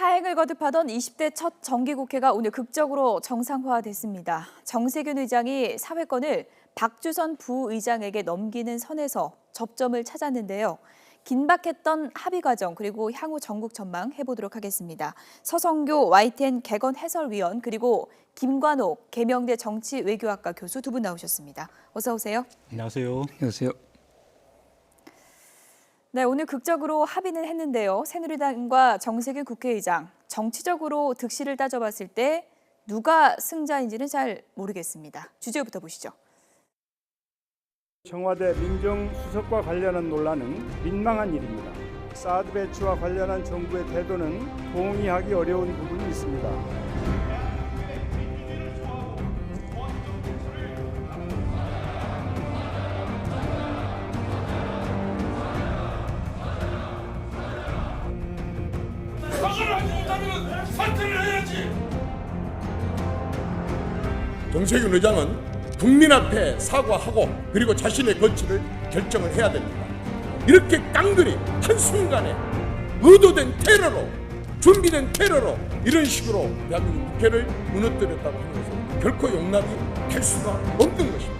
파행을 거듭하던 20대 첫 정기국회가 오늘 극적으로 정상화됐습니다. 정세균 의장이 사회권을 박주선 부의장에게 넘기는 선에서 접점을 찾았는데요. 긴박했던 합의 과정 그리고 향후 전국 전망 해보도록 하겠습니다. 서성교 YTN 개건 해설위원 그리고 김관옥 계명대 정치외교학과 교수 두 분 나오셨습니다. 어서 오세요. 안녕하세요. 안녕하세요. 네, 오늘 극적으로 합의는 했는데요. 새누리당과 정세균 국회의장, 정치적으로 득실을 따져봤을 때 누가 승자인지는 잘 모르겠습니다. 주제부터 보시죠. 청와대 민정수석과 관련한 논란은 민망한 일입니다. 사드 배치와 관련한 정부의 태도는 동의하기 어려운 부분이 있습니다. 사과를 하지 못하면 사퇴를 해야지. 정세균 의장은 국민 앞에 사과하고 그리고 자신의 거취를 결정을 해야 됩니다. 이렇게 깡그리 한순간에 의도된 테러로 준비된 테러로 이런 식으로 대한민국 국회를 무너뜨렸다고 하는 것은 결코 용납이 될 수가 없는 것입니다.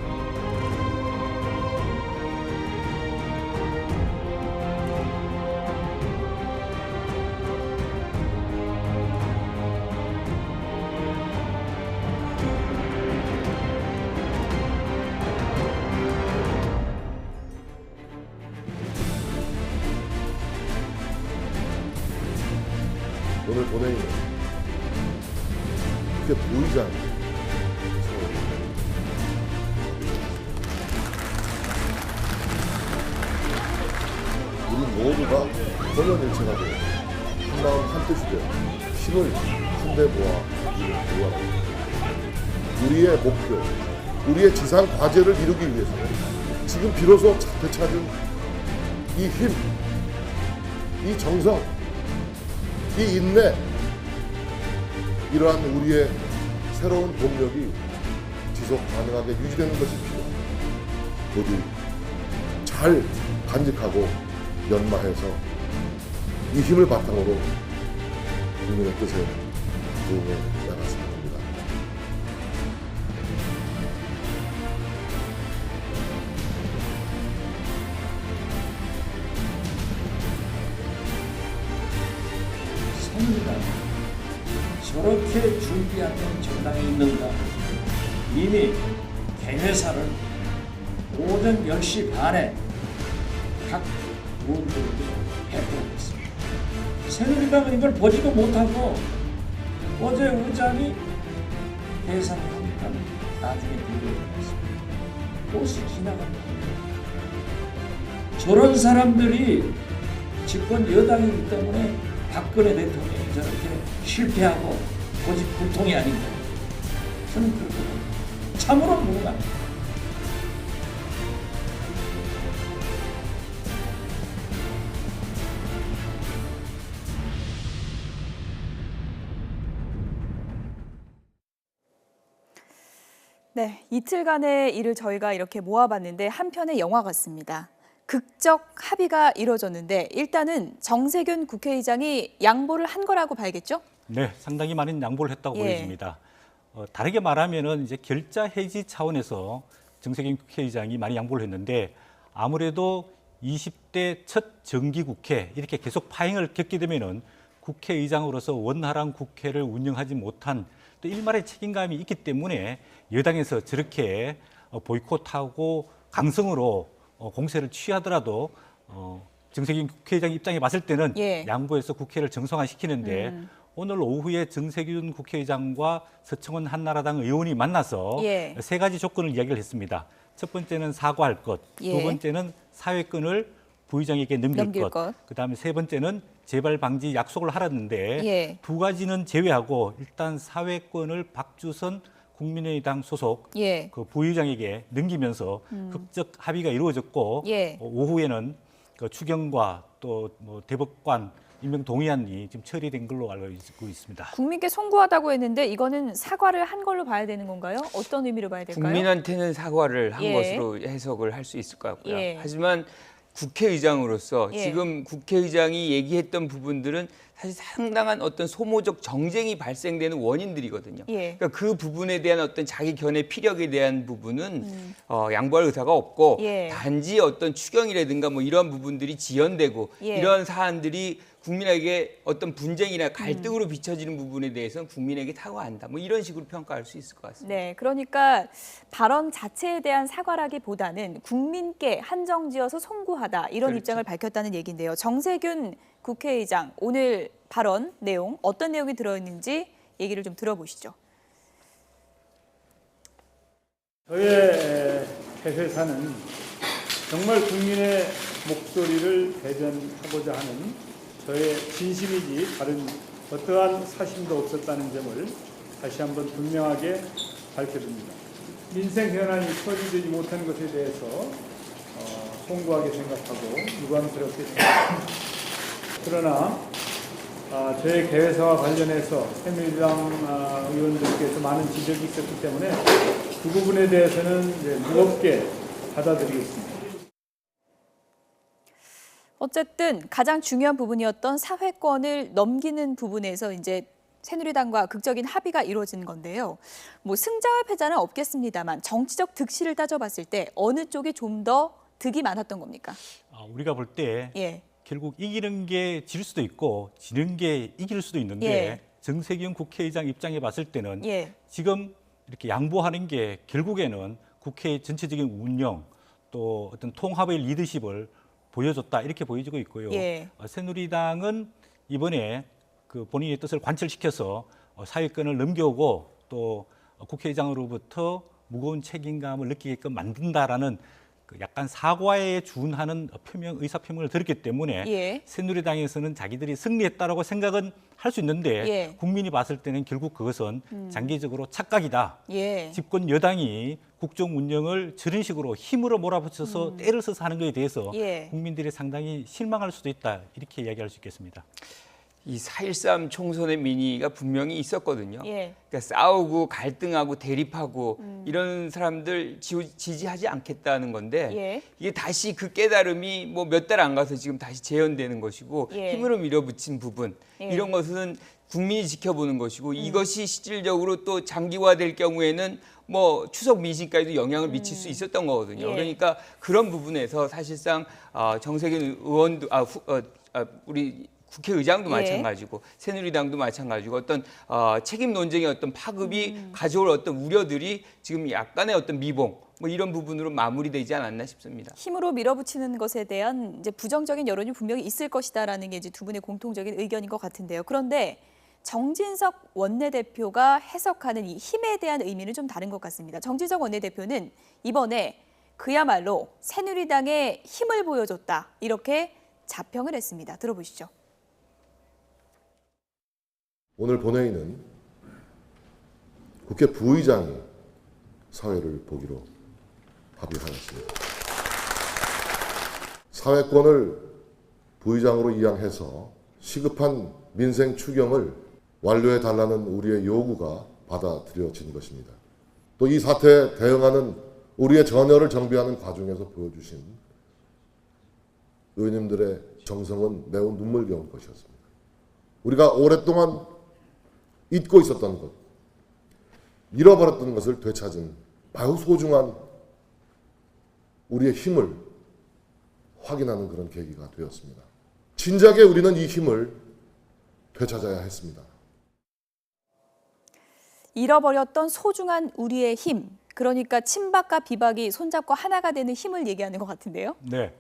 오늘 본회의는 국회 부의장 우리 모두가 혼연일체가 되어 한마음 한뜻이 되어 힘을 한데 모아 일을 이루어갑니다. 우리의 목표, 우리의 지상 과제를 이루기 위해서는 지금 비로소 되찾은 이 힘, 이 정성, 이 인내, 이러한 우리의 새로운 동력이 지속 가능하게 유지되는 것이 필요합니다. 모두 잘 간직하고 연마해서 이 힘을 바탕으로 국민의 뜻에 부응해 나갔으면 합니다. 새누리당 저렇게 준비하는 정당이 있는가? 이미 개회사를 오전 10시 반에 각 의원들에게 배포했습니다. 새누리당은 이걸 보지도 못하고 어제 의장이 해산을 하니까 나중에 비교했습니다. 그것이 지나갑니다. 저런 사람들이 집권 여당이기 때문에 박근혜 대통령이 저렇게 실패하고 고집 불통이 아닌가. 저는 그렇게 봅니다. 참으로 무능합니다. 네, 이틀간의 일을 저희가 이렇게 모아봤는데 한 편의 영화 같습니다. 극적 합의가 이루어졌는데 일단은 정세균 국회의장이 양보를 한 거라고 봐야겠죠? 네, 상당히 많은 양보를 했다고 예. 보여집니다. 다르게 말하면은 이제 결자 해지 차원에서 정세균 국회의장이 많이 양보를 했는데 아무래도 20대 첫 정기국회 이렇게 계속 파행을 겪게 되면은 국회의장으로서 원활한 국회를 운영하지 못한 또 일말의 책임감이 있기 때문에 여당에서 저렇게 보이콧하고 강성으로 공세를 취하더라도 정세균 국회의장 입장에 봤을 때는 예. 양보해서 국회를 정상화시키는데 오늘 오후에 정세균 국회의장과 서청원 한나라당 의원이 만나서 예. 세 가지 조건을 이야기를 했습니다. 첫 번째는 사과할 것, 예. 두 번째는 사회권을 부의장에게 넘길 것, 그다음에 세 번째는 재발 방지 약속을 하라는데 예. 두 가지는 제외하고 일단 사회권을 박주선 국민의당 소속 예. 그 부의장에게 넘기면서 극적 합의가 이루어졌고 예. 오후에는 그 추경과 또 뭐 대법관 임명 동의안이 지금 처리된 걸로 알고 있습니다. 국민께 송구하다고 했는데 이거는 사과를 한 걸로 봐야 되는 건가요? 어떤 의미로 봐야 될까요? 국민한테는 사과를 한 예. 것으로 해석을 할 수 있을 것 같고요. 예. 하지만 국회의장으로서 예. 지금 국회의장이 얘기했던 부분들은 사실 상당한 어떤 소모적 정쟁이 발생되는 원인들이거든요. 예. 그러니까 그 부분에 대한 어떤 자기 견해 피력에 대한 부분은 양보할 의사가 없고 예. 단지 어떤 추경이라든가 뭐 이런 부분들이 지연되고 예. 이런 사안들이 국민에게 어떤 분쟁이나 갈등으로 비춰지는 부분에 대해서는 국민에게 타고한다. 뭐 이런 식으로 평가할 수 있을 것 같습니다. 네, 그러니까 발언 자체에 대한 사과라기보다는 국민께 한정지어서 송구하다 이런 그렇죠. 입장을 밝혔다는 얘기인데요. 정세균 국회의장 오늘 발언 내용 어떤 내용이 들어있는지 얘기를 좀 들어보시죠. 저의 회사는 정말 국민의 목소리를 대변하고자 하는 저의 진심이지 다른 어떠한 사심도 없었다는 점을 다시 한번 분명하게 밝혀줍니다. 민생 현안이 처리되지 못한 것에 대해서 송구하게 생각하고 유감스럽게 생각합니다. 그러나 저의 개회사와 관련해서 새누리당 의원들께서 많은 지적이 있었기 때문에 그 부분에 대해서는 이제 무겁게 받아들이겠습니다. 어쨌든 가장 중요한 부분이었던 사회권을 넘기는 부분에서 이제 새누리당과 극적인 합의가 이루어진 건데요. 뭐 승자와 패자는 없겠습니다만 정치적 득실을 따져봤을 때 어느 쪽이 좀 더 득이 많았던 겁니까? 우리가 볼 때 예. 결국 이기는 게 질 수도 있고 지는 게 이길 수도 있는데 예. 정세균 국회의장 입장에 봤을 때는 예. 지금 이렇게 양보하는 게 결국에는 국회의 전체적인 운영 또 어떤 통합의 리더십을 보여줬다 이렇게 보여지고 있고요. 예. 새누리당은 이번에 그 본인의 뜻을 관철시켜서 사회권을 넘겨오고 또 국회의장으로부터 무거운 책임감을 느끼게끔 만든다라는 그 약간 사과에 준하는 의사 표명을 들었기 때문에 예. 새누리당에서는 자기들이 승리했다라고 생각은 할 수 있는데 예. 국민이 봤을 때는 결국 그것은 장기적으로 착각이다. 예. 집권 여당이 국정 운영을 저런 식으로 힘으로 몰아붙여서 때를 써서 하는 것에 대해서 예. 국민들이 상당히 실망할 수도 있다. 이렇게 이야기할 수 있겠습니다. 이 4.13 총선의 민의가 분명히 있었거든요. 예. 그러니까 싸우고 갈등하고 대립하고 이런 사람들 지지하지 않겠다는 건데 예. 이게 다시 그 깨달음이 뭐 몇 달 안 가서 지금 다시 재현되는 것이고 예. 힘으로 밀어붙인 부분 예. 이런 것은 국민이 지켜보는 것이고 이것이 실질적으로 또 장기화될 경우에는 뭐 추석 민심까지도 영향을 미칠 수 있었던 거거든요. 예. 그러니까 그런 부분에서 사실상 정세균 의원도 우리 국회의장도 예. 마찬가지고 새누리당도 마찬가지고 어떤 책임 논쟁의 어떤 파급이 가져올 어떤 우려들이 지금 약간의 어떤 미봉 뭐 이런 부분으로 마무리되지 않았나 싶습니다. 힘으로 밀어붙이는 것에 대한 이제 부정적인 여론이 분명히 있을 것이다라는 게 이제 두 분의 공통적인 의견인 것 같은데요. 그런데 정진석 원내대표가 해석하는 이 힘에 대한 의미는 좀 다른 것 같습니다. 정진석 원내대표는 이번에 그야말로 새누리당의 힘을 보여줬다 이렇게 자평을 했습니다. 들어보시죠. 오늘 본회의는 국회 부의장이 사회를 보기로 합의하였습니다. 사회권을 부의장으로 이양해서 시급한 민생 추경을 완료해달라는 우리의 요구가 받아들여진 것입니다. 또 이 사태에 대응하는 우리의 전열을 정비하는 과정에서 보여주신 의원님들의 정성은 매우 눈물겨운 것이었습니다. 우리가 오랫동안 잊고 있었던 것, 잃어버렸던 것을 되찾은 매우 소중한 우리의 힘을 확인하는 그런 계기가 되었습니다. 진작에 우리는 이 힘을 되찾아야 했습니다. 잃어버렸던 소중한 우리의 힘, 그러니까 친박과 비박이 손잡고 하나가 되는 힘을 얘기하는 것 같은데요. 네.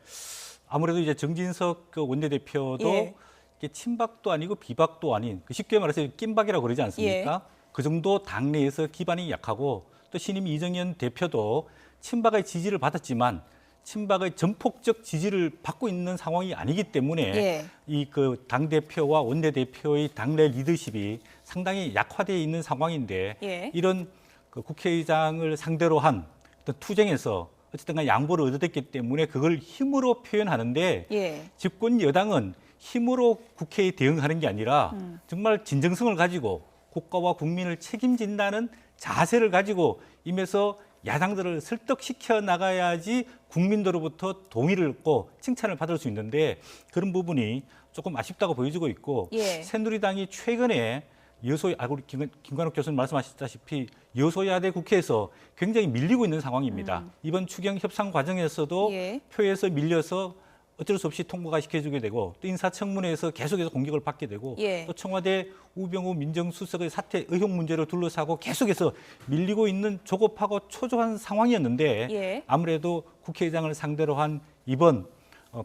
아무래도 이제 정진석 그 원내대표도 예. 이게 친박도 아니고 비박도 아닌 쉽게 말해서 낀박이라고 그러지 않습니까? 그 정도 당내에서 기반이 약하고 또 신임 이정현 대표도 친박의 지지를 받았지만 친박의 전폭적 지지를 받고 있는 상황이 아니기 때문에 예. 이 그 당대표와 원내대표의 당내 리더십이 상당히 약화되어 있는 상황인데 예. 이런 그 국회의장을 상대로 한 어떤 투쟁에서 어쨌든 간 양보를 얻었기 때문에 그걸 힘으로 표현하는데 예. 집권 여당은 힘으로 국회에 대응하는 게 아니라 정말 진정성을 가지고 국가와 국민을 책임진다는 자세를 가지고 임해서 야당들을 설득시켜 나가야지 국민들로부터 동의를 얻고 칭찬을 받을 수 있는데 그런 부분이 조금 아쉽다고 보여지고 있고 예. 새누리당이 최근에 우리 김관욱 교수님 말씀하셨다시피 여소야대 국회에서 굉장히 밀리고 있는 상황입니다. 이번 추경 협상 과정에서도 예. 표에서 밀려서 어쩔 수 없이 통과가 시켜주게 되고 또 인사청문회에서 계속해서 공격을 받게 되고 예. 또 청와대 우병우 민정수석의 사퇴 의혹 문제를 둘러싸고 계속해서 밀리고 있는 조급하고 초조한 상황이었는데 예. 아무래도 국회의장을 상대로 한 이번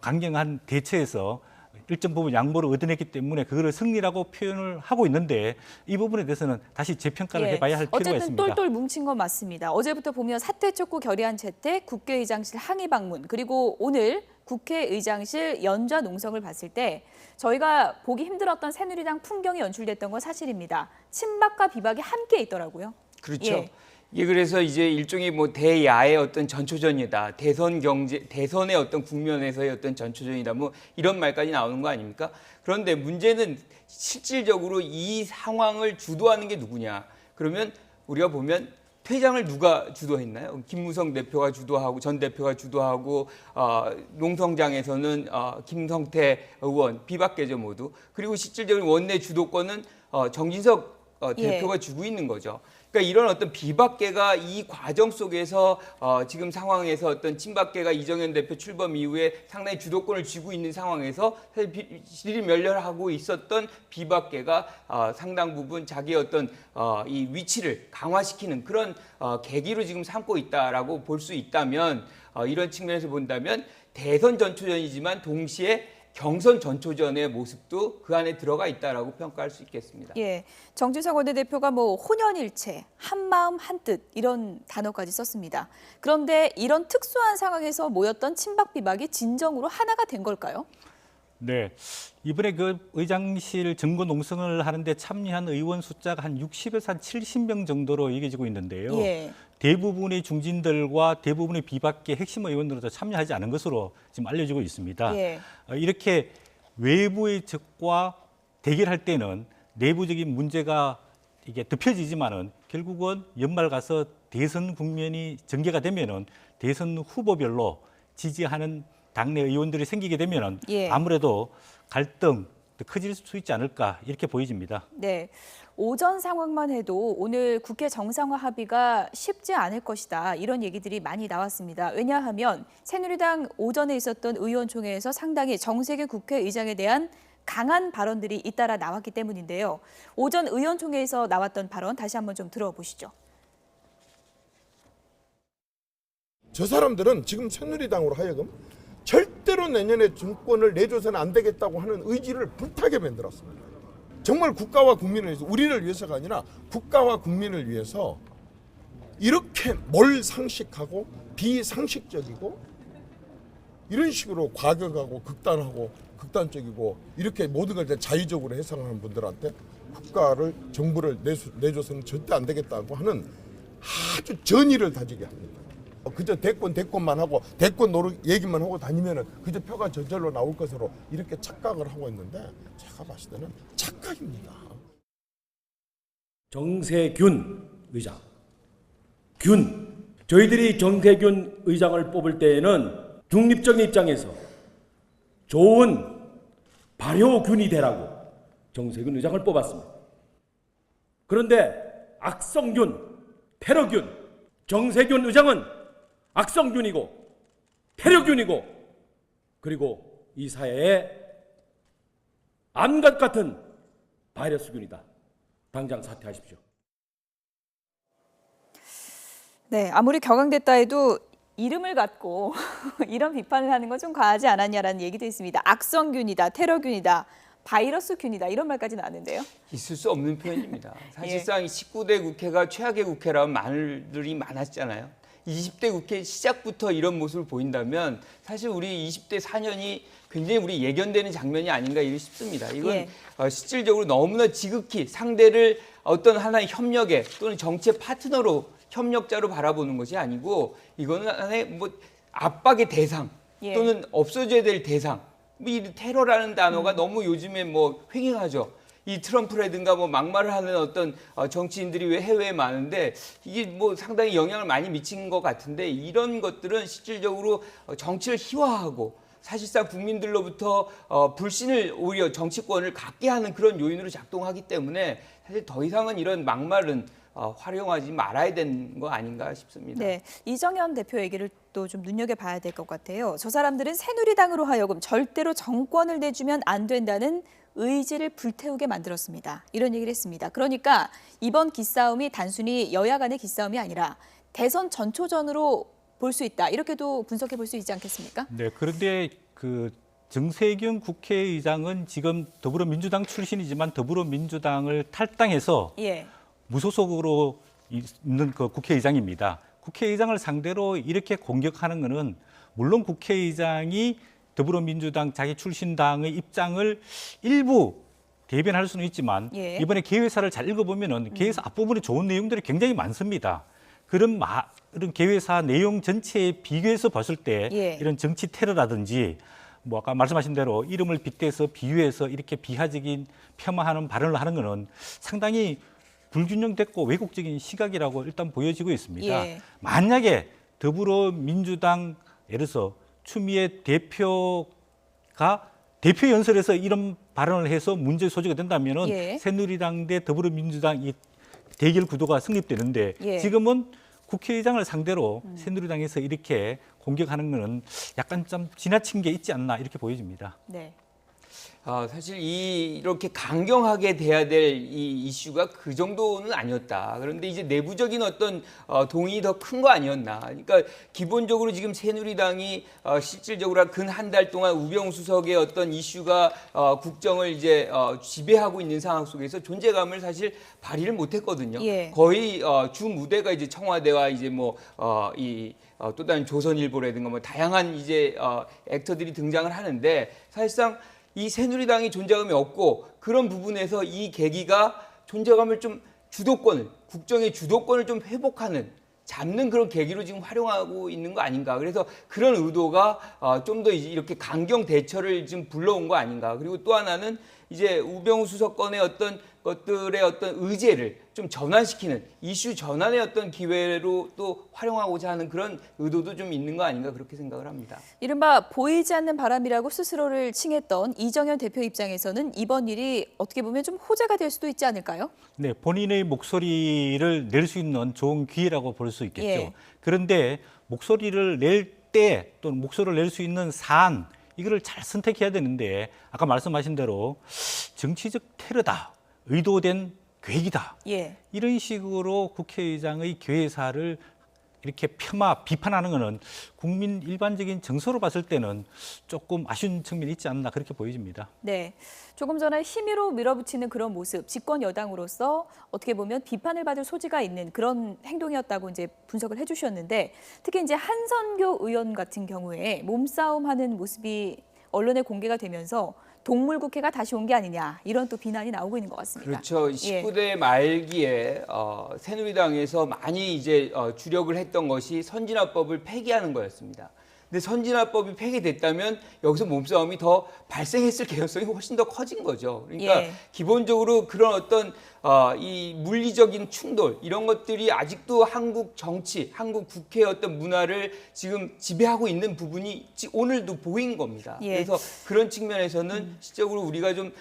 강경한 대처에서 일정 부분 양보를 얻어냈기 때문에 그거를 승리라고 표현을 하고 있는데 이 부분에 대해서는 다시 재평가를 예. 해봐야 할 필요가 어쨌든 있습니다. 똘똘 뭉친 건 맞습니다. 어제부터 보면 사퇴 촉구 결의안 채택, 국회의장실 항의 방문, 그리고 오늘 국회의장실 연좌 농성을 봤을 때 저희가 보기 힘들었던 새누리당 풍경이 연출됐던 건 사실입니다. 친박과 비박이 함께 있더라고요. 그렇죠. 예. 이게 그래서 이제 일종의 뭐 대야의 어떤 전초전이다. 대선의 어떤 국면에서의 어떤 전초전이다. 뭐 이런 말까지 나오는 거 아닙니까? 그런데 문제는 실질적으로 이 상황을 주도하는 게 누구냐? 그러면 우리가 보면 퇴장을 누가 주도했나요? 김무성 대표가 주도하고 전 대표가 주도하고 농성장에서는 김성태 의원 비박계죠 모두. 그리고 실질적인 원내 주도권은 정진석 대표가 주고 있는 거죠. 그러니까 이런 어떤 비박계가 이 과정 속에서 지금 상황에서 어떤 친박계가 이정현 대표 출범 이후에 상당히 주도권을 쥐고 있는 상황에서 사실 질이 멸렬하고 있었던 비박계가 상당 부분 자기의 어떤 이 위치를 강화시키는 그런 계기로 지금 삼고 있다라고 볼 수 있다면 이런 측면에서 본다면 대선 전초전이지만 동시에 경선 전초전의 모습도 그 안에 들어가 있다라고 평가할 수 있겠습니다. 예, 정진석 원내대표가 뭐 혼연일체, 한마음 한뜻 이런 단어까지 썼습니다. 그런데 이런 특수한 상황에서 모였던 친박 비박이 진정으로 하나가 된 걸까요? 네, 이번에 그 의장실 증거 농성을 하는데 참여한 의원 숫자가 한 60에서 한 70명 정도로 얘기지고 있는데요. 예. 대부분의 중진들과 대부분의 비박계 핵심 의원들도 참여하지 않은 것으로 지금 알려지고 있습니다. 예. 이렇게 외부의 적과 대결할 때는 내부적인 문제가 이게 덮여지지만은 결국은 연말 가서 대선 국면이 전개가 되면은 대선 후보별로 지지하는 당내 의원들이 생기게 되면은 예. 아무래도 갈등 더 커질 수 있지 않을까 이렇게 보여집니다. 네. 오전 상황만 해도 오늘 국회 정상화 합의가 쉽지 않을 것이다. 이런 얘기들이 많이 나왔습니다. 왜냐하면 새누리당 오전에 있었던 의원총회에서 상당히 정세균 국회의장에 대한 강한 발언들이 잇따라 나왔기 때문인데요. 오전 의원총회에서 나왔던 발언 다시 한번 좀 들어보시죠. 저 사람들은 지금 새누리당으로 하여금 절대로 내년에 정권을 내줘서는 안 되겠다고 하는 의지를 불타게 만들었습니다. 정말 국가와 국민을 위해서, 우리를 위해서가 아니라 국가와 국민을 위해서 이렇게 몰상식하고 비상식적이고 이런 식으로 과격하고 극단적이고 이렇게 모든 걸 자의적으로 해석하는 분들한테 국가를, 정부를 내줘서는 절대 안 되겠다고 하는 아주 전의를 다지게 합니다. 그저 대권만 하고 대권 얘기만 하고 다니면은 그저 표가 저절로 나올 것으로 이렇게 착각을 하고 있는데 제가 봤을 때는 착각입니다. 정세균 의장. 저희들이 정세균 의장을 뽑을 때에는 중립적인 입장에서 좋은 발효균이 되라고 정세균 의장을 뽑았습니다. 그런데 악성균, 테러균, 정세균 의장은 악성균이고 테러균이고 그리고 이 사회의 암컷 같은 바이러스균이다. 당장 사퇴하십시오. 네, 아무리 격앙됐다 해도 이름을 갖고 이런 비판을 하는 건 좀 과하지 않았냐라는 얘기도 있습니다. 악성균이다, 테러균이다, 바이러스균이다 이런 말까지 나왔는데요. 있을 수 없는 표현입니다. 사실상 19대 국회가 최악의 국회라는 말들이 많았잖아요. 20대 국회 시작부터 이런 모습을 보인다면 사실 우리 20대 4년이 굉장히 우리 예견되는 장면이 아닌가 싶습니다. 이건 실질적으로 너무나 지극히 상대를 어떤 하나의 협력에 또는 정치 파트너로 협력자로 바라보는 것이 아니고 이거는 하나의 뭐 압박의 대상 또는 없어져야 될 대상. 이 테러라는 단어가 너무 요즘에 뭐 횡행하죠. 이 트럼프라든가 뭐 막말을 하는 어떤 정치인들이 왜 해외에 많은데 이게 뭐 상당히 영향을 많이 미친 것 같은데 이런 것들은 실질적으로 정치를 희화하고 사실상 국민들로부터 불신을 오히려 정치권을 갖게 하는 그런 요인으로 작동하기 때문에 사실 더 이상은 이런 막말은 활용하지 말아야 되는 거 아닌가 싶습니다. 네, 이정현 대표 얘기를 또 좀 눈여겨봐야 될 것 같아요. 저 사람들은 새누리당으로 하여금 절대로 정권을 내주면 안 된다는 의지를 불태우게 만들었습니다. 이런 얘기를 했습니다. 그러니까 이번 기싸움이 단순히 여야 간의 기싸움이 아니라 대선 전초전으로 볼 수 있다. 이렇게도 분석해 볼 수 있지 않겠습니까? 네, 그런데 그 정세균 국회의장은 지금 더불어민주당 출신이지만 더불어민주당을 탈당해서 예. 무소속으로 있는 그 국회의장입니다. 국회의장을 상대로 이렇게 공격하는 것은 물론 국회의장이 더불어민주당 자기 출신 당의 입장을 일부 대변할 수는 있지만 예. 이번에 개회사를 잘 읽어보면은 개회사 앞부분에 좋은 내용들이 굉장히 많습니다. 그런 개회사 내용 전체에 비교해서 봤을 때 예. 이런 정치 테러라든지 뭐 아까 말씀하신 대로 이름을 빗대서 비유해서 이렇게 비하적인 폄하하는 발언을 하는 것은 상당히 불균형됐고 왜곡적인 시각이라고 일단 보여지고 있습니다. 예. 만약에 더불어민주당 예를 들어서 추미애 대표가 대표 연설에서 이런 발언을 해서 문제 소지가 된다면은 예. 새누리당 대 더불어민주당 이 대결 구도가 성립되는데 예. 지금은 국회의장을 상대로 새누리당에서 이렇게 공격하는 것은 약간 좀 지나친 게 있지 않나 이렇게 보여집니다. 네. 사실 이렇게 강경하게 돼야 될 이 이슈가 그 정도는 아니었다. 그런데 이제 내부적인 어떤 동의 더 큰 거 아니었나. 그러니까 기본적으로 지금 새누리당이 실질적으로 근 한 달 동안 우병우 수석의 어떤 이슈가 국정을 이제 지배하고 있는 상황 속에서 존재감을 사실 발휘를 못했거든요. 예. 거의 주 무대가 이제 청와대와 이제 뭐 또 다른 조선일보라든가 뭐 다양한 이제 액터들이 등장을 하는데 사실상 이 새누리당이 존재감이 없고 그런 부분에서 이 계기가 존재감을 좀 국정의 주도권을 좀 회복하는 잡는 그런 계기로 지금 활용하고 있는 거 아닌가. 그래서 그런 의도가 좀 더 이렇게 강경 대처를 지금 불러온 거 아닌가. 그리고 또 하나는 이제 우병우 수석 건의 어떤 것들의 어떤 의제를 좀 전환시키는 이슈 전환의 어떤 기회로 또 활용하고자 하는 그런 의도도 좀 있는 거 아닌가 그렇게 생각을 합니다. 이른바 보이지 않는 바람이라고 스스로를 칭했던 이정현 대표 입장에서는 이번 일이 어떻게 보면 좀 호재가 될 수도 있지 않을까요? 네, 본인의 목소리를 낼 수 있는 좋은 기회라고 볼 수 있겠죠. 예. 그런데 목소리를 낼 때 또는 목소리를 낼 수 있는 사안 이거를 잘 선택해야 되는데 아까 말씀하신 대로 정치적 테러다, 의도된 계획이다. 예. 이런 식으로 국회의장의 개회사를 이렇게 비판하는 것은 국민 일반적인 정서로 봤을 때는 조금 아쉬운 측면이 있지 않나 그렇게 보여집니다. 네. 조금 전에 힘으로 밀어붙이는 그런 모습, 집권 여당으로서 어떻게 보면 비판을 받을 소지가 있는 그런 행동이었다고 이제 분석을 해주셨는데 특히 이제 한선교 의원 같은 경우에 몸싸움하는 모습이 언론에 공개가 되면서 동물 국회가 다시 온 게 아니냐 이런 또 비난이 나오고 있는 것 같습니다. 그렇죠. 19대 말기에 새누리당에서 많이 이제 주력을 했던 것이 선진화법을 폐기하는 거였습니다. 근데 선진화법이 폐기됐다면 여기서 몸싸움이 더 발생했을 개연성이 훨씬 더 커진 거죠. 그러니까 예. 기본적으로 그런 어떤 이 물리적인 충돌 이런 것들이 아직도 한국 정치, 한국 국회의 어떤 문화를 지금 지배하고 있는 부분이 오늘도 보인 겁니다. 예. 그래서 그런 측면에서는 실적으로 우리가 좀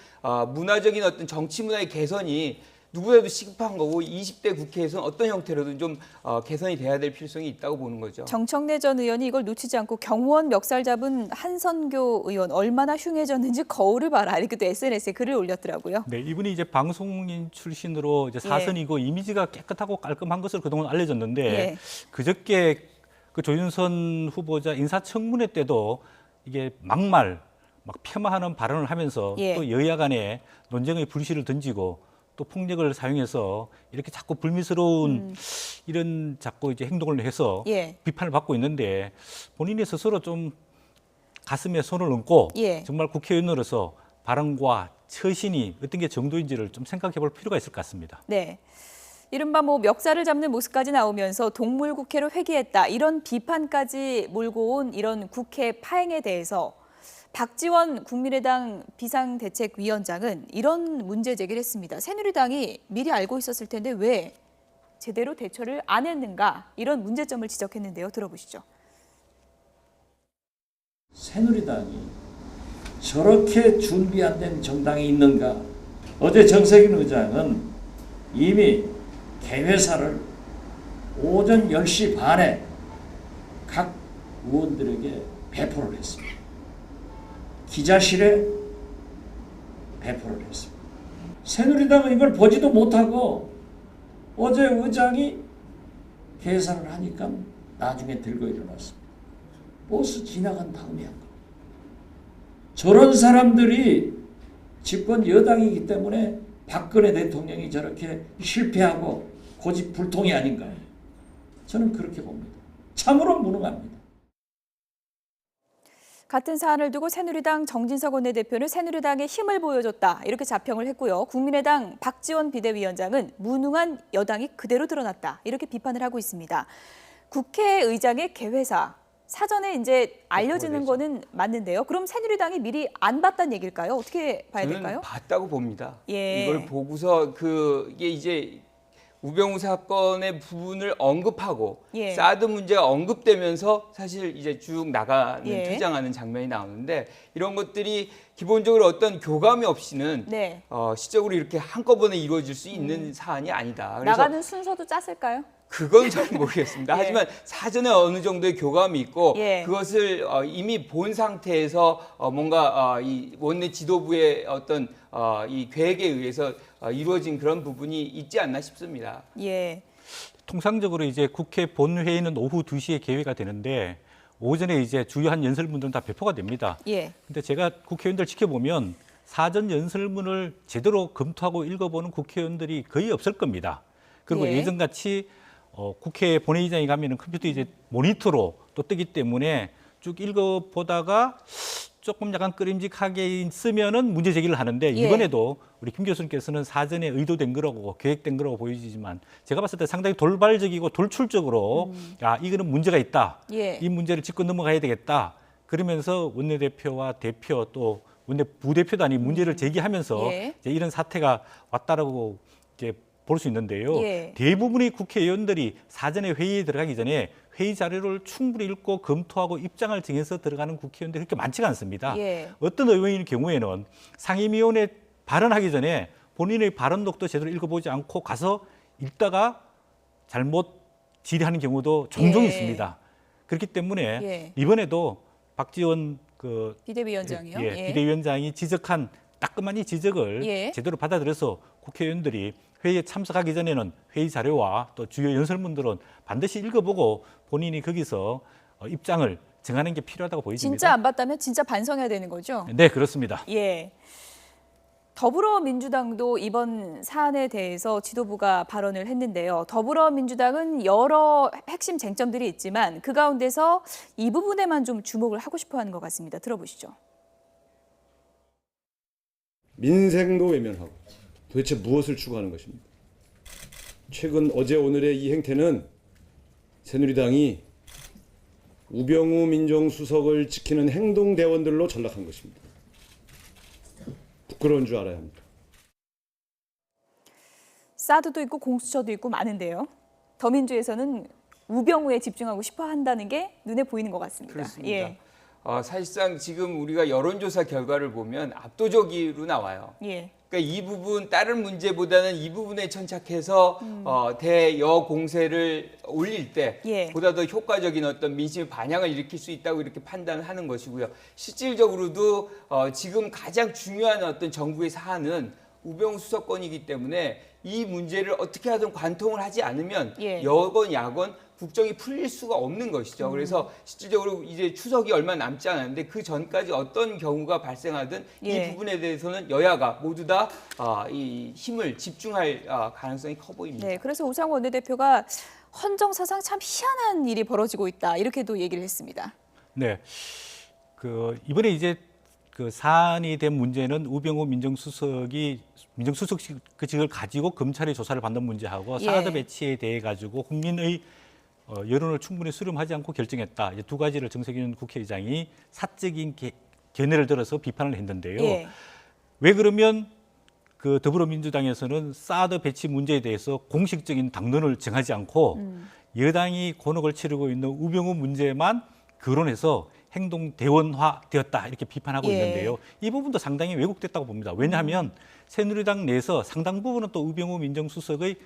문화적인 어떤 정치 문화의 개선이 누구라도 시급한 거고 20대 국회에서는 어떤 형태로든 좀 개선이 돼야 될 필요성이 있다고 보는 거죠. 정청래 전 의원이 이걸 놓치지 않고 경호원 멱살 잡은 한선교 의원 얼마나 흉해졌는지 거울을 봐라 이렇게 또 SNS에 글을 올렸더라고요. 네, 이분이 이제 방송인 출신으로 이제 사선이고 이미지가 깨끗하고 깔끔한 것으로 그동안 알려졌는데 예. 그저께 그 조윤선 후보자 인사청문회 때도 이게 막말, 막 폄하하는 발언을 하면서 예. 또 여야 간에 논쟁의 불씨를 던지고 또 폭력을 사용해서 이렇게 자꾸 불미스러운 이런 자꾸 이제 행동을 해서 예. 비판을 받고 있는데 본인이 스스로 좀 가슴에 손을 얹고 예. 정말 국회의원으로서 발언과 처신이 어떤 게 정도인지를 좀 생각해 볼 필요가 있을 것 같습니다. 네. 이른바 뭐 멱살을 잡는 모습까지 나오면서 동물 국회로 회귀했다 이런 비판까지 몰고 온 이런 국회 파행에 대해서 박지원 국민의당 비상대책위원장은 이런 문제 제기를 했습니다. 새누리당이 미리 알고 있었을 텐데 왜 제대로 대처를 안 했는가 이런 문제점을 지적했는데요. 들어보시죠. 새누리당이 저렇게 준비 안 된 정당이 있는가? 어제 정세균 의장은 이미 개회사를 오전 10시 반에 각 의원들에게 배포를 했습니다. 기자실에 배포를 했습니다. 새누리당은 이걸 보지도 못하고 어제 의장이 계산을 하니까 나중에 들고 일어났습니다. 버스 지나간 다음에 한 거. 저런 사람들이 집권 여당이기 때문에 박근혜 대통령이 저렇게 실패하고 고집불통이 아닌가요? 저는 그렇게 봅니다. 참으로 무능합니다. 같은 사안을 두고 새누리당 정진석 원내대표는 새누리당의 힘을 보여줬다 이렇게 자평을 했고요. 국민의당 박지원 비대위원장은 무능한 여당이 그대로 드러났다 이렇게 비판을 하고 있습니다. 국회의장의 개회사 사전에 이제 알려지는 거는 맞는데요. 그럼 새누리당이 미리 안 봤다는 얘기일까요? 어떻게 봐야 저는 될까요? 봤다고 봅니다. 예. 이걸 보고서 이게 이제 우병우 사건의 부분을 언급하고 예. 사드 문제가 언급되면서 사실 이제 쭉 나가는 예. 퇴장하는 장면이 나오는데 이런 것들이 기본적으로 어떤 교감이 없이는 네. 시적으로 이렇게 한꺼번에 이루어질 수 있는 사안이 아니다. 그래서 나가는 순서도 짰을까요? 그건 잘 모르겠습니다. 예. 하지만 사전에 어느 정도의 교감이 있고 예. 그것을 이미 본 상태에서 뭔가 이 원내 지도부의 어떤 이 계획에 의해서 이루어진 그런 부분이 있지 않나 싶습니다. 예. 통상적으로 이제 국회 본회의는 오후 2시에 개회가 되는데 오전에 이제 주요한 연설문들은 다 배포가 됩니다. 예. 근데 제가 국회의원들 지켜보면 사전 연설문을 제대로 검토하고 읽어보는 국회의원들이 거의 없을 겁니다. 그리고 예. 예전같이 국회 본회의장에 가면은 컴퓨터 이제 모니터로 또 뜨기 때문에 쭉 읽어보다가 조금 약간 끄림직하게 있으면은 문제 제기를 하는데 예. 이번에도 우리 김 교수님께서는 사전에 의도된 거라고 계획된 거라고 보여지지만 제가 봤을 때 상당히 돌발적이고 돌출적으로 야 이거는 문제가 있다. 예. 이 문제를 짚고 넘어가야 되겠다. 그러면서 원내대표와 대표 또 원내 부대표도 아닌 문제를 제기하면서 예. 이제 이런 사태가 왔다라고 이제 볼 수 있는데요. 예. 대부분의 국회의원들이 사전에 회의에 들어가기 전에 회의 자료를 충분히 읽고 검토하고 입장을 정해서 들어가는 국회의원들이 그렇게 많지가 않습니다. 예. 어떤 의원의 경우에는 상임위원회 발언하기 전에 본인의 발언록도 제대로 읽어보지 않고 가서 읽다가 잘못 질의하는 경우도 종종 예. 있습니다. 그렇기 때문에 예. 이번에도 박지원 비대위원장이요. 예, 비대위원장이 지적한 따끔한 이 지적을 예. 제대로 받아들여서 국회의원들이 회의에 참석하기 전에는 회의 자료와 또 주요 연설문들은 반드시 읽어보고 본인이 거기서 입장을 정하는 게 필요하다고 보여집니다. 진짜 안 봤다면 진짜 반성해야 되는 거죠? 네, 그렇습니다. 예. 더불어민주당도 이번 사안에 대해서 지도부가 발언을 했는데요. 더불어민주당은 여러 핵심 쟁점들이 있지만 그 가운데서 이 부분에만 좀 주목을 하고 싶어 하는 것 같습니다. 들어보시죠. 민생도 외면하고 도대체 무엇을 추구하는 것입니까? 최근 어제 오늘의 이 행태는 새누리당이 우병우 민정수석을 지키는 행동대원들로 전락한 것입니다. 부끄러운 줄 알아야 합니다. 사드도 있고 공수처도 있고 많은데요. 더민주에서는 우병우에 집중하고 싶어 한다는 게 눈에 보이는 것 같습니다. 그렇습니다. 예. 사실상 지금 우리가 여론조사 결과를 보면 압도적으로 나와요. 예. 그러니까 이 부분 다른 문제보다는 이 부분에 천착해서 대여 공세를 올릴 때 예. 보다 더 효과적인 어떤 민심의 반향을 일으킬 수 있다고 이렇게 판단하는 것이고요. 실질적으로도 지금 가장 중요한 어떤 정부의 사안은 우병우 수사권이기 때문에 이 문제를 어떻게 하든 관통을 하지 않으면 예. 여건 야건 국정이 풀릴 수가 없는 것이죠. 그래서 실질적으로 이제 추석이 얼마 남지 않았는데 그 전까지 어떤 경우가 발생하든 예. 이 부분에 대해서는 여야가 모두 다 이 힘을 집중할 가능성이 커 보입니다. 네, 그래서 우상호 원내대표가 헌정사상 참 희한한 일이 벌어지고 있다 이렇게도 얘기를 했습니다. 네, 이번에 이제 사안이 된 문제는 우병우 민정수석직을 가지고 검찰의 조사를 받는 문제하고 예. 사드 배치에 대해 가지고 국민의 여론을 충분히 수렴하지 않고 결정했다. 이제 두 가지를 정세균 국회의장이 사적인 견해를 들어서 비판을 했는데요. 예. 왜 그러면 그 더불어민주당에서는 사드 배치 문제에 대해서 공식적인 당론을 정하지 않고 여당이 곤혹을 치르고 있는 우병우 문제만 거론해서 행동 대원화 되었다 이렇게 비판하고 예. 있는데요. 이 부분도 상당히 왜곡됐다고 봅니다. 왜냐하면 새누리당 내에서 상당 부분은 또 우병우 민정수석의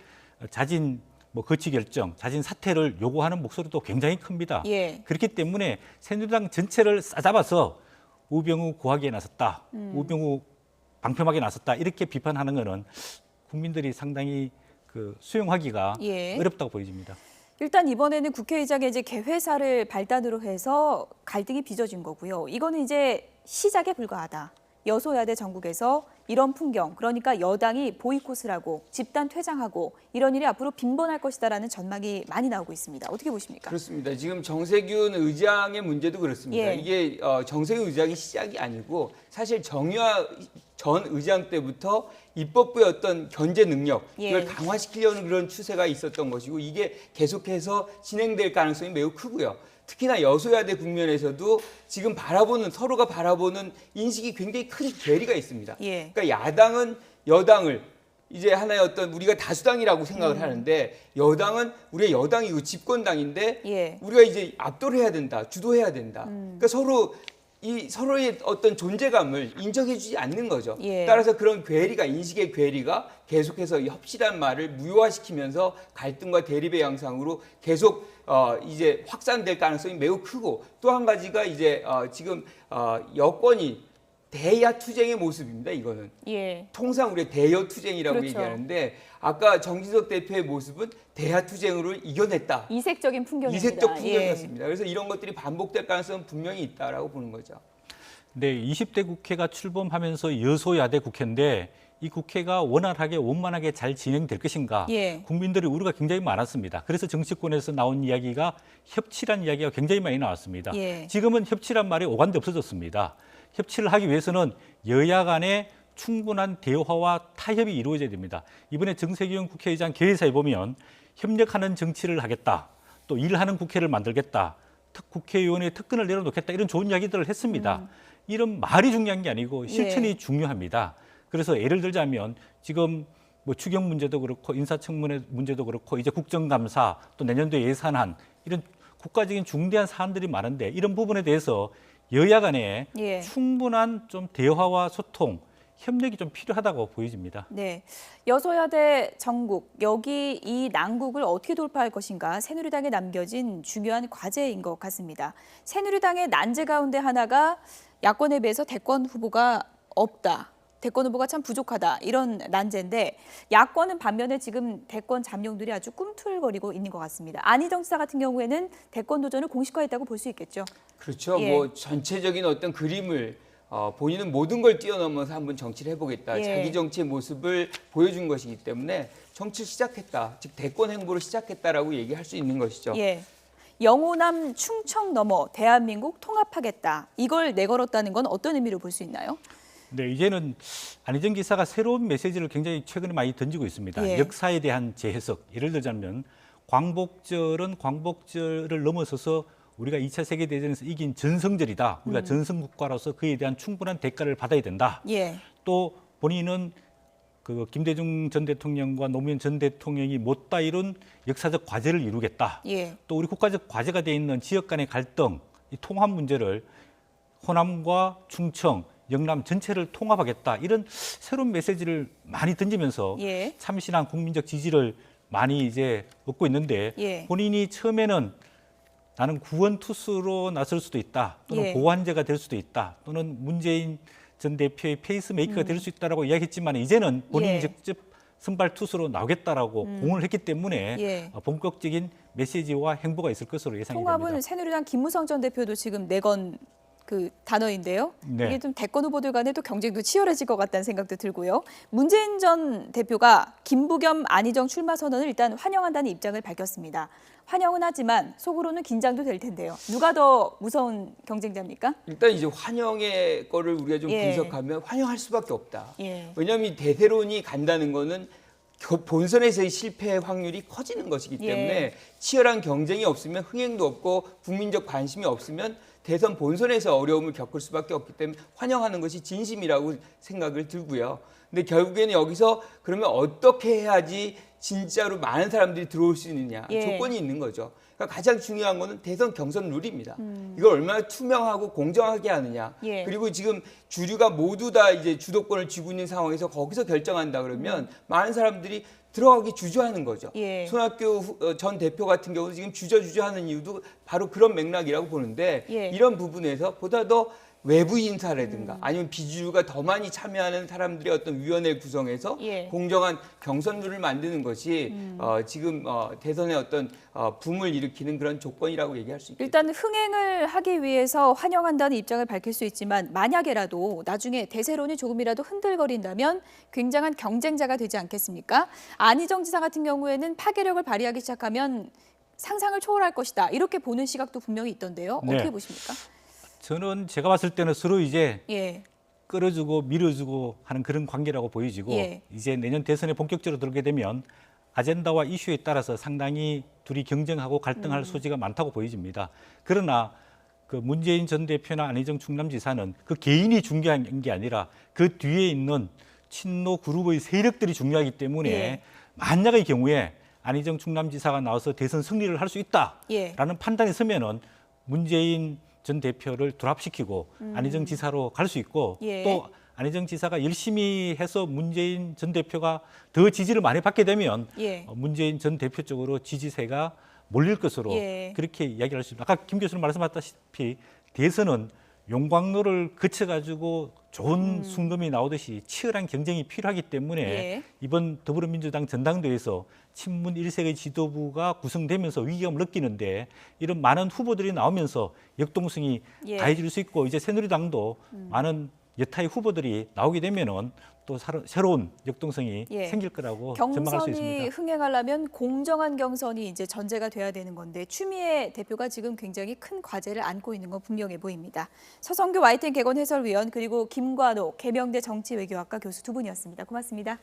자진 거취 결정, 자진 사퇴를 요구하는 목소리도 굉장히 큽니다. 예. 그렇기 때문에 새누리당 전체를 싸잡아서 우병우 구하기에 나섰다, 우병우 방패막에 나섰다 이렇게 비판하는 것은 국민들이 상당히 그 수용하기가 예. 어렵다고 보여집니다. 일단 이번에는 국회의장의 이제 개회사를 발단으로 해서 갈등이 빚어진 거고요. 이거는 이제 시작에 불과하다. 여소야대 전국에서 이런 풍경, 그러니까 여당이 보이콧을 하고 집단 퇴장하고 이런 일이 앞으로 빈번할 것이다라는 전망이 많이 나오고 있습니다. 어떻게 보십니까? 그렇습니다. 지금 정세균 의장의 문제도 그렇습니다. 예. 이게 정세균 의장이 시작이 아니고 사실 정유아 전 의장 때부터 입법부의 어떤 견제 능력 이걸 예. 강화시키려는 그런 추세가 있었던 것이고 이게 계속해서 진행될 가능성이 매우 크고요. 특히나 여소야대 국면에서도 지금 서로가 바라보는 인식이 굉장히 큰 괴리가 있습니다. 예. 그러니까 야당은 여당을 이제 하나의 어떤 우리가 다수당이라고 생각을 하는데 여당은 우리의 여당이고 집권당인데 예. 우리가 이제 압도를 해야 된다, 주도해야 된다. 그러니까 서로의 어떤 존재감을 인정해주지 않는 거죠. 예. 따라서 그런 인식의 괴리가 계속해서 이 협치란 말을 무효화시키면서 갈등과 대립의 양상으로 계속 이제 확산될 가능성이 매우 크고 또 한 가지가 이제 지금 여권이 대야 투쟁의 모습입니다. 이거는 예. 통상 우리가 대여 투쟁이라고 그렇죠. 얘기하는데 아까 정진석 대표의 모습은 대야 투쟁으로 이겨냈다. 이색적인 풍경입니다. 이색적 예. 풍경이었습니다. 그래서 이런 것들이 반복될 가능성은 분명히 있다라고 보는 거죠. 네, 20대 국회가 출범하면서 여소야대 국회인데 이 국회가 원활하게 원만하게 잘 진행될 것인가 예. 국민들의 우려가 굉장히 많았습니다. 그래서 정치권에서 나온 이야기가 협치란 이야기가 굉장히 많이 나왔습니다. 예. 지금은 협치란 말이 오간데 없어졌습니다. 협치를 하기 위해서는 여야 간의 충분한 대화와 타협이 이루어져야 됩니다. 이번에 정세균 국회의장 개회사에 보면 협력하는 정치를 하겠다. 또 일하는 국회를 만들겠다. 국회의원의 특권을 내려놓겠다. 이런 좋은 이야기들을 했습니다. 이런 말이 중요한 게 아니고 실천이 예. 중요합니다. 그래서 예를 들자면 지금 뭐 추경 문제도 그렇고 인사청문회 문제도 그렇고 이제 국정감사 또 내년도 예산안 이런 국가적인 중대한 사안들이 많은데 이런 부분에 대해서 여야 간에 예. 충분한 좀 대화와 소통, 협력이 좀 필요하다고 보여집니다. 네, 여소야대 전국, 여기 이 난국을 어떻게 돌파할 것인가 새누리당에 남겨진 중요한 과제인 것 같습니다. 새누리당의 난제 가운데 하나가 야권에 비해서 대권 후보가 없다. 대권 후보가 참 부족하다. 이런 난제인데 야권은 반면에 지금 대권 잠룡들이 아주 꿈틀거리고 있는 것 같습니다. 안희정 지사 같은 경우에는 대권 도전을 공식화했다고 볼 수 있겠죠. 그렇죠. 예. 뭐 전체적인 어떤 그림을 본인은 모든 걸 뛰어넘어서 한번 정치를 해보겠다. 예. 자기 정치의 모습을 보여준 것이기 때문에 정치를 시작했다. 즉 대권 행보를 시작했다라고 얘기할 수 있는 것이죠. 예. 영호남 충청 넘어 대한민국 통합하겠다. 이걸 내걸었다는 건 어떤 의미로 볼 수 있나요? 네, 이제는 안희정 기사가 새로운 메시지를 굉장히 최근에 많이 던지고 있습니다. 예. 역사에 대한 재해석. 예를 들자면 광복절은 광복절을 넘어서서 우리가 2차 세계대전에서 이긴 전성절이다. 우리가 전성국가로서 그에 대한 충분한 대가를 받아야 된다. 예. 또 본인은 그 김대중 전 대통령과 노무현 전 대통령이 못다 이룬 역사적 과제를 이루겠다. 예. 또 우리 국가적 과제가 돼 있는 지역 간의 갈등, 이 통합 문제를 호남과 충청, 영남 전체를 통합하겠다. 이런 새로운 메시지를 많이 던지면서 예. 참신한 국민적 지지를 많이 이제 얻고 있는데 예. 본인이 처음에는 나는 구원투수로 나설 수도 있다. 또는 예. 보완제가 될 수도 있다. 또는 문재인 전 대표의 페이스메이커가 될 수 있다라고 이야기했지만 이제는 본인이 예. 직접 선발 투수로 나오겠다라고 공언을 했기 때문에 예. 본격적인 메시지와 행보가 있을 것으로 예상이 통합은 됩니다. 새누리당 김무성 전 대표도 지금 내건 그 단어인데요. 네. 이게 좀 대권 후보들 간에 또 경쟁도 치열해질 것 같다는 생각도 들고요. 문재인 전 대표가 김부겸 안희정 출마 선언을 일단 환영한다는 입장을 밝혔습니다. 환영은 하지만 속으로는 긴장도 될 텐데요. 누가 더 무서운 경쟁자입니까? 일단 이제 환영의 거를 우리가 좀 예. 분석하면 환영할 수밖에 없다. 예. 왜냐하면 이 대세론이 간다는 거는 본선에서의 실패의 확률이 커지는 것이기 때문에 예. 치열한 경쟁이 없으면 흥행도 없고 국민적 관심이 없으면 대선 본선에서 어려움을 겪을 수밖에 없기 때문에 환영하는 것이 진심이라고 생각을 들고요. 근데 결국에는 여기서 그러면 어떻게 해야지 진짜로 많은 사람들이 들어올 수 있느냐 예. 조건이 있는 거죠. 그러니까 가장 중요한 거는 대선 경선 룰입니다. 이걸 얼마나 투명하고 공정하게 하느냐. 예. 그리고 지금 주류가 모두 다 이제 주도권을 쥐고 있는 상황에서 거기서 결정한다 그러면 많은 사람들이 들어가기 주저하는 거죠. 예. 손학규 전 대표 같은 경우도 지금 주저하는 이유도 바로 그런 맥락이라고 보는데 예. 이런 부분에서 보다 더 외부 인사라든가 아니면 비주류가 더 많이 참여하는 사람들의 어떤 위원회를 구성해서 예. 공정한 경선룰을 만드는 것이 지금 대선의 어떤 붐을 일으키는 그런 조건이라고 얘기할 수 있겠죠. 일단 흥행을 하기 위해서 환영한다는 입장을 밝힐 수 있지만 만약에라도 나중에 대세론이 조금이라도 흔들거린다면 굉장한 경쟁자가 되지 않겠습니까? 안희정 지사 같은 경우에는 파괴력을 발휘하기 시작하면 상상을 초월할 것이다. 이렇게 보는 시각도 분명히 있던데요. 네. 어떻게 보십니까? 저는 제가 봤을 때는 서로 이제 예. 끌어주고 밀어주고 하는 그런 관계라고 보여지고 예. 이제 내년 대선에 본격적으로 들어오게 되면 아젠다와 이슈에 따라서 상당히 둘이 경쟁하고 갈등할 소지가 많다고 보여집니다. 그러나 그 문재인 전 대표나 안희정 충남지사는 그 개인이 중요한 게 아니라 그 뒤에 있는 친노 그룹의 세력들이 중요하기 때문에 예. 만약의 경우에 안희정 충남지사가 나와서 대선 승리를 할 수 있다라는 예. 판단이 서면은 문재인 전 대표를 돌압시키고 안희정 지사로 갈 수 있고 예. 또 안희정 지사가 열심히 해서 문재인 전 대표가 더 지지를 많이 받게 되면 예. 문재인 전 대표 쪽으로 지지세가 몰릴 것으로 예. 그렇게 이야기를 할 수 있습니다. 아까 김 교수님 말씀하셨다시피 대선은 용광로를 거쳐가지고 좋은 순금이 나오듯이 치열한 경쟁이 필요하기 때문에 예. 이번 더불어민주당 전당대회에서 친문 1색의 지도부가 구성되면서 위기감을 느끼는데 이런 많은 후보들이 나오면서 역동성이 예. 가해질 수 있고 이제 새누리당도 많은 여타의 후보들이 나오게 되면은 또 새로운 역동성이 예. 생길 거라고 전망할 수 경선이 있습니다. 흥행하려면 공정한 경선이 이제 전제가 돼야 되는 건데 추미애 대표가 지금 굉장히 큰 과제를 안고 있는 건 분명해 보입니다. 서성교 YTN 개건 해설위원 그리고 김관옥 계명대 정치외교학과 교수 두 분이었습니다. 고맙습니다.